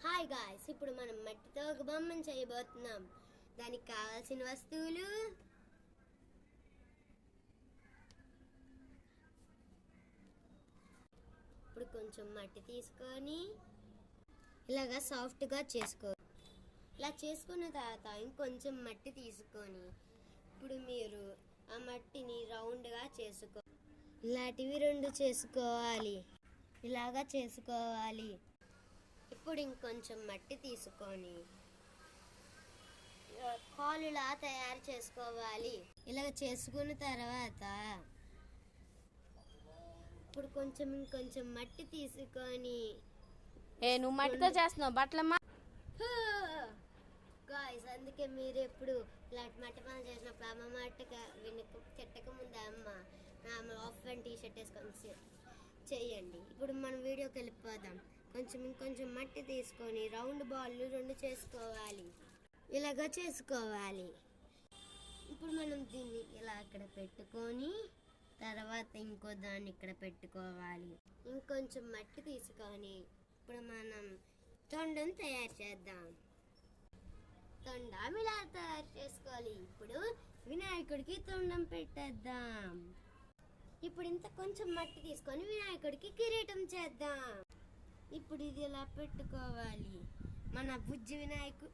Hi guys, ఇప్పుడు మనం మట్టితో ఒక బొమ్మను చేయబోతున్నాం. దానికి కావాల్సిన వస్తువులు ఇప్పుడు కొంచెం మట్టి తీసుకొని ఇలాగా సాఫ్ట్గా చేసుకో. ఇలా చేసుకున్న తర్వాత ఇంకొంచెం మట్టి తీసుకొని ఇప్పుడు మీరు ఆ మట్టిని రౌండ్గా చేసుకో. ఇలాంటివి 2 చేసుకోవాలి. ఇలాగా చేసుకోవాలి. ఇప్పుడు ఇంకొంచెం మట్టి తీసుకొని కాలులా తయారు చేసుకోవాలి. ఇలా చేసుకున్న తర్వాత ఇప్పుడు ఇంకొంచెం మట్టి తీసుకొని నువ్వు మట్టితో చేస్తున్నావు బట్టలమ్మా గాయ్స్, అందుకే మీరు ఎప్పుడు ఇలాంటి మట్టి పనులు చేసినప్పుడు అమ్మ చెట్టక ముందు అమ్మ ఆఫ్ అండ్ టీ షర్ట్ వేసుకొని చెయ్యండి. ఇప్పుడు మనం వీడియోకి వెళ్ళిపోదాం. ఇంకొంచెం మట్టి తీసుకొని రౌండ్ బాల్లు 2 చేసుకోవాలి. ఇలాగా చేసుకోవాలి. ఇప్పుడు మనం దీన్ని ఇలా ఇక్కడ పెట్టుకొని తర్వాత ఇంకో దాన్ని ఇక్కడ పెట్టుకోవాలి. ఇంకొంచెం మట్టి తీసుకొని ఇప్పుడు మనం తొండను తయారు చేద్దాం. తొండం ఇలా తయారు చేసుకోవాలి. ఇప్పుడు వినాయకుడికి తొండం పెట్టేద్దాం. ఇప్పుడు ఇంత కొంచెం మట్టి తీసుకొని వినాయకుడికి కిరీటం చేద్దాం. ఇప్పుడు ఇది ఇలా పెట్టుకోవాలి మన బుజ్జి వినాయకుడు.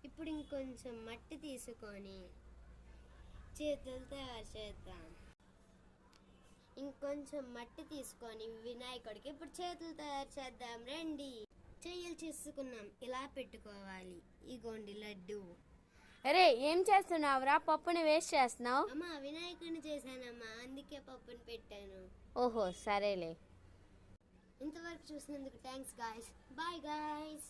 ఇప్పుడు ఇంకొంచెం మట్టి తీసుకొని చేతులు తయారు చేద్దాం. ఇంకొంచెం మట్టి తీసుకొని వినాయకుడికి ఇప్పుడు చేతులు తయారు చేద్దాం. రండి, చెయ్యలు చేసుకున్నాం. ఇలా పెట్టుకోవాలి. ఇగోండి లడ్డు. అరే ఏం చేస్తున్నావురా? పప్పుని వేస్ట్ చేస్తున్నావు. అమ్మా, వినాయకుడిని చేశానమ్మా, అందుకే పప్పుని పెట్టాను. ఓహో సరేలే. ఇంతవరకు చూసినందుకు థ్యాంక్స్ గాయ్స్. Bye guys.